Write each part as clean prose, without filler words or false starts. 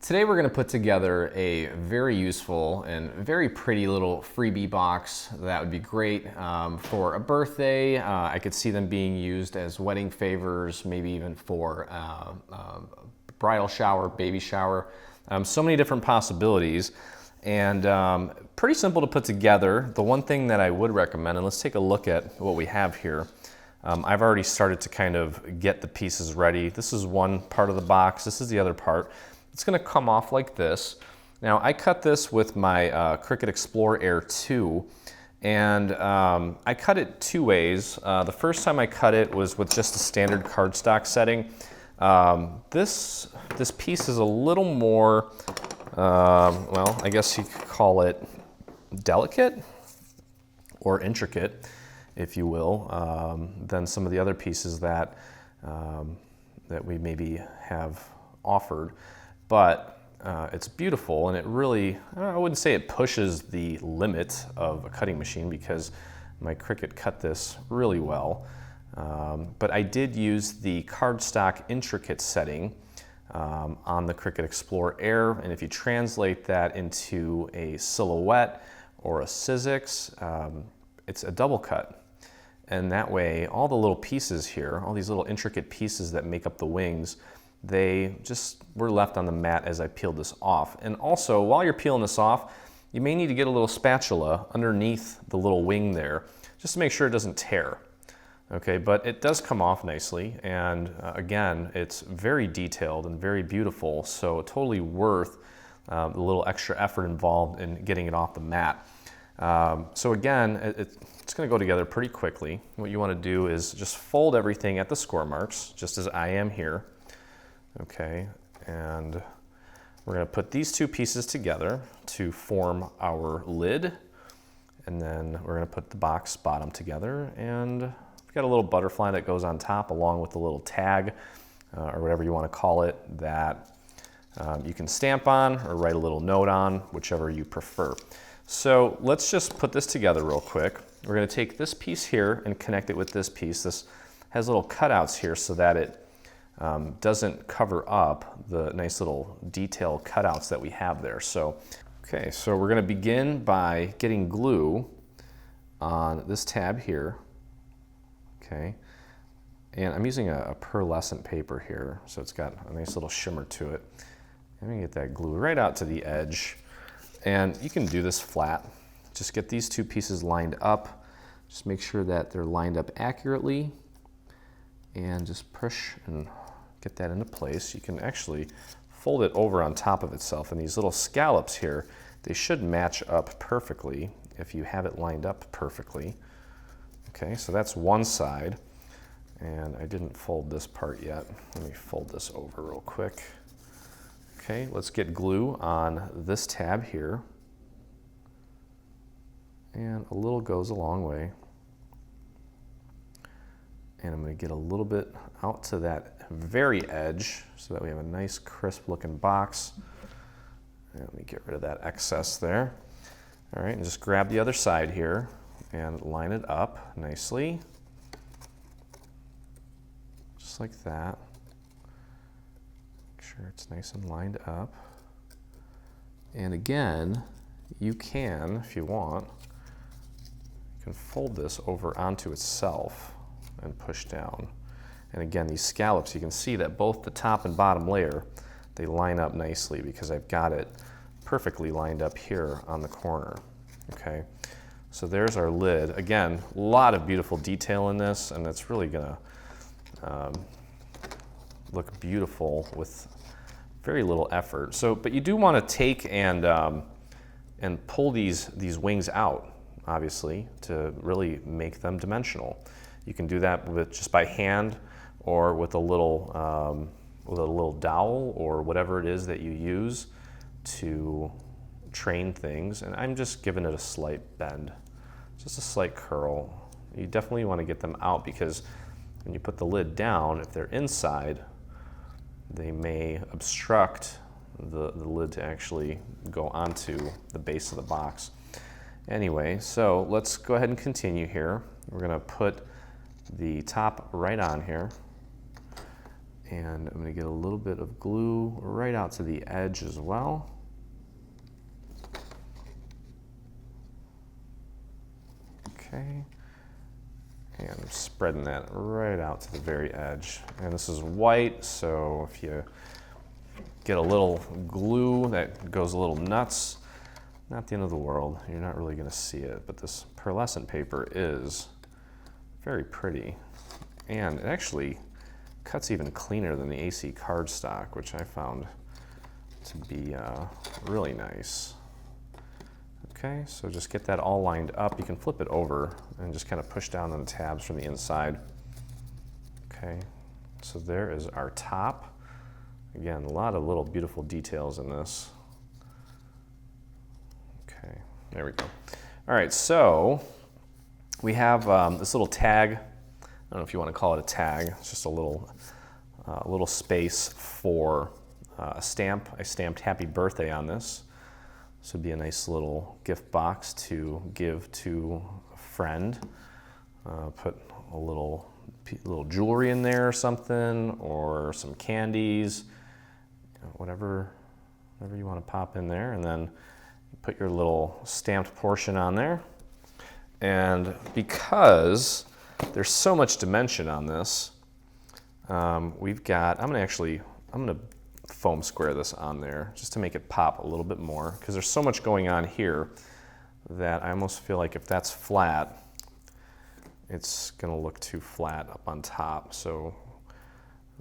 Today we're going to put together a very useful and very pretty little freebie box that would be great for a birthday. I could see them being used as wedding favors, maybe even for bridal shower, baby shower. So many different possibilities, and pretty simple to put together. The one thing that I would recommend, and let's take a look at what we have here. I've already started to kind of get the pieces ready. This is one part of the box. This is the other part. It's going to come off like this. Now I cut this with my Cricut Explorer Air 2, and I cut it two ways. The first time I cut it was with just a standard cardstock setting. This piece is a little more, well, I guess you could call it delicate or intricate, if you will, than some of the other pieces that we maybe have offered. But it's beautiful, and it really, I wouldn't say it pushes the limit of a cutting machine, because my Cricut cut this really well. But I did use the cardstock intricate setting on the Cricut Explorer Air, and if you translate that into a silhouette or a Sizzix, it's a double cut. And that way, all the little pieces here, all these little intricate pieces that make up the wings, they just were left on the mat as I peeled this off. And also, while you're peeling this off, you may need to get a little spatula underneath the little wing there, just to make sure it doesn't tear. Okay, but it does come off nicely, and again, it's very detailed and very beautiful, so totally worth the little extra effort involved in getting it off the mat. So again, it's going to go together pretty quickly. What you want to do is just fold everything at the score marks, just as I am here. Okay, and we're going to put these two pieces together to form our lid, and then we're going to put the box bottom together, and we've got a little butterfly that goes on top along with a little tag, or whatever you want to call it, that you can stamp on or write a little note on, whichever you prefer. So let's just put this together real quick. We're going to take this piece here and connect it with this piece. This has little cutouts here so that it doesn't cover up the nice little detail cutouts that we have there. So, okay, so we're going to begin by getting glue on this tab here. Okay, and I'm using a pearlescent paper here, so it's got a nice little shimmer to it. I'm going to get that glue right out to the edge, and you can do this flat. Just get these two pieces lined up. Just make sure that they're lined up accurately, and just push and get that into place. You can actually fold it over on top of itself, and these little scallops here, they should match up perfectly if you have it lined up perfectly. Okay, so that's one side, and I didn't fold this part yet. Let me fold this over real quick. Okay, let's get glue on this tab here, and a little goes a long way. And I'm going to get a little bit out to that very edge so that we have a nice crisp looking box. And let me get rid of that excess there. All right, and just grab the other side here and line it up nicely. Just like that. Make sure it's nice and lined up. And again, you can, if you want, you can fold this over onto itself and push down. And again, these scallops, you can see that both the top and bottom layer, they line up nicely because I've got it perfectly lined up here on the corner. Okay, so there's our lid. Again, a lot of beautiful detail in this, and it's really gonna look beautiful with very little effort. So, but you do want to take and pull these wings out, obviously, to really make them dimensional. You can do that with just by hand, or with a little dowel, or whatever it is that you use to train things. And I'm just giving it a slight bend, just a slight curl. You definitely want to get them out, because when you put the lid down, if they're inside, they may obstruct the lid to actually go onto the base of the box. Anyway, so let's go ahead and continue here. We're going to put the top right on here, And I'm going to get a little bit of glue right out to the edge as well. Okay. And I'm spreading that right out to the very edge. And this is white, so if you get a little glue that goes a little nuts, not the end of the world. You're not really going to see it, but this pearlescent paper is very pretty. And it actually cuts even cleaner than the AC cardstock, which I found to be really nice. Okay, so just get that all lined up. You can flip it over and just kind of push down on the tabs from the inside. Okay, so there is our top. Again, a lot of little beautiful details in this. Okay, there we go. All right, so we have this little tag. I don't know if you want to call it a tag. It's just a little space for a stamp. I stamped "Happy Birthday" on this. This would be a nice little gift box to give to a friend. Put a little jewelry in there or something, or some candies, whatever you want to pop in there, and then put your little stamped portion on there. And because there's so much dimension on this, I'm gonna foam square this on there just to make it pop a little bit more, because there's so much going on here that I almost feel like if that's flat, it's gonna look too flat up on top. So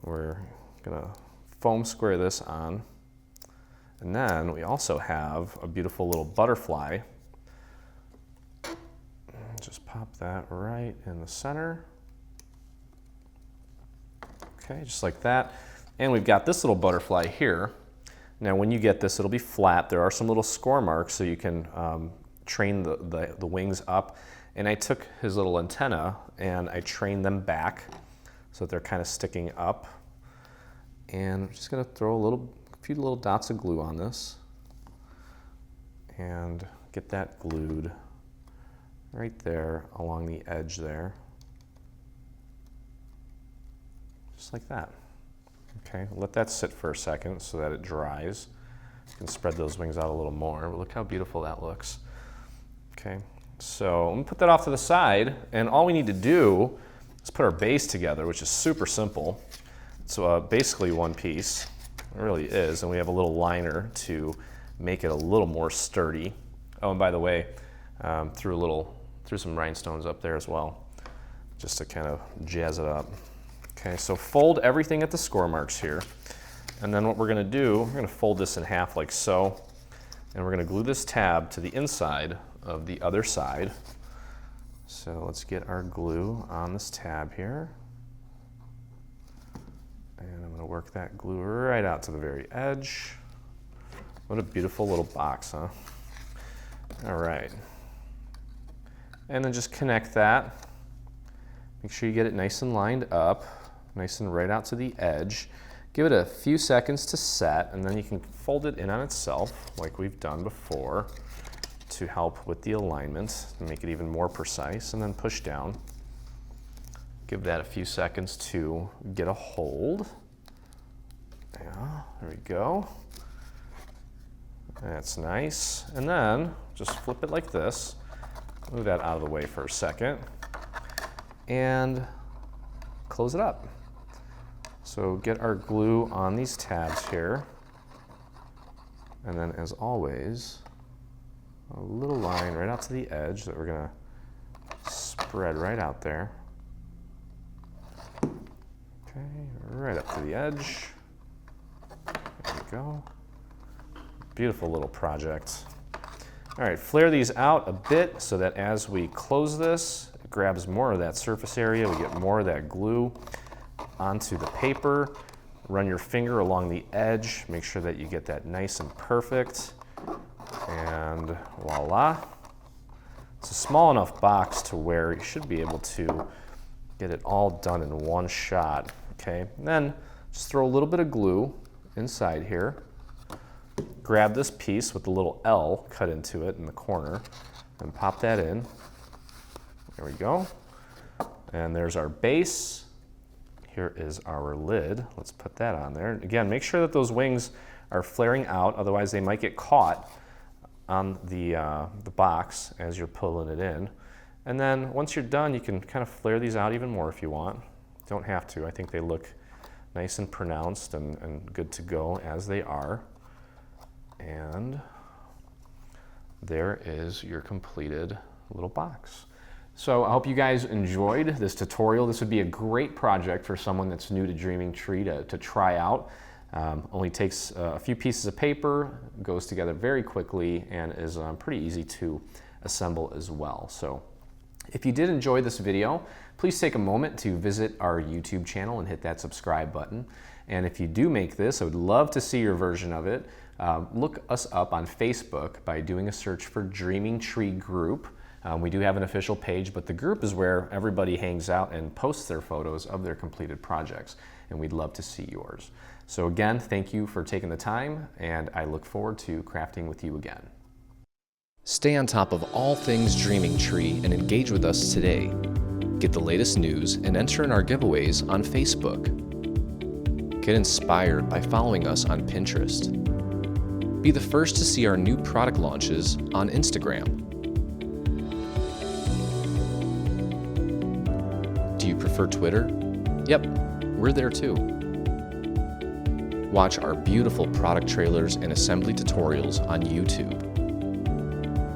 we're gonna foam square this on. And then we also have a beautiful little butterfly. Just pop that right in the center. Okay, just like that. And we've got this little butterfly here. Now when you get this, it'll be flat. There are some little score marks so you can train the wings up. And I took his little antenna and I trained them back so that they're kind of sticking up. And I'm just gonna throw a few little dots of glue on this and get that glued right there along the edge there. Just like that. Okay, let that sit for a second so that it dries. You can spread those wings out a little more, but look how beautiful that looks. Okay, so I'm gonna put that off to the side, and all we need to do is put our base together, which is super simple. It's basically one piece, it really is, and we have a little liner to make it a little more sturdy. Oh, and by the way, threw some rhinestones up there as well, just to kind of jazz it up. Okay, so fold everything at the score marks here. And then what we're gonna do, we're gonna fold this in half like so, and we're gonna glue this tab to the inside of the other side. So let's get our glue on this tab here. And I'm gonna work that glue right out to the very edge. What a beautiful little box, huh? All right. And then just connect that. Make sure you get it nice and lined up, nice and right out to the edge. Give it a few seconds to set, and then you can fold it in on itself like we've done before to help with the alignment and make it even more precise, and then push down. Give that a few seconds to get a hold. Yeah, there we go. That's nice. And then just flip it like this. Move that out of the way for a second. And close it up. So get our glue on these tabs here. And then as always, a little line right out to the edge that we're gonna spread right out there. Okay, right up to the edge. There we go. Beautiful little project. All right, flare these out a bit so that as we close this, it grabs more of that surface area. We get more of that glue onto the paper. Run your finger along the edge. Make sure that you get that nice and perfect. And voila. It's a small enough box to where you should be able to get it all done in one shot. Okay, and then just throw a little bit of glue inside here. Grab this piece with the little L cut into it in the corner and pop that in. There we go. And there's our base. here is our lid. Let's put that on there. Again, make sure that those wings are flaring out, otherwise they might get caught on the box as you're pulling it in. And then once you're done, you can kind of flare these out even more if you want. Don't have to. I think they look nice and pronounced and good to go as they are. And there is your completed little box. So I hope you guys enjoyed this tutorial. This would be a great project for someone that's new to Dreaming Tree to try out. Only takes a few pieces of paper, goes together very quickly, and is pretty easy to assemble as well. So if you did enjoy this video, please take a moment to visit our YouTube channel and hit that subscribe button. And if you do make this, I would love to see your version of it. Look us up on Facebook by doing a search for Dreaming Tree Group. We do have an official page, but the group is where everybody hangs out and posts their photos of their completed projects, and we'd love to see yours. So again, thank you for taking the time, and I look forward to crafting with you again. Stay on top of all things Dreaming Tree and engage with us today. Get the latest news and enter in our giveaways on Facebook. Get inspired by following us on Pinterest. Be the first to see our new product launches on Instagram. Do you prefer Twitter? Yep, we're there too. Watch our beautiful product trailers and assembly tutorials on YouTube.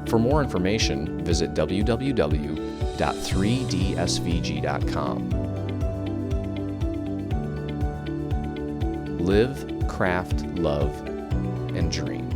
For more information, visit www.3dsvg.com. Live, craft, love, and dream.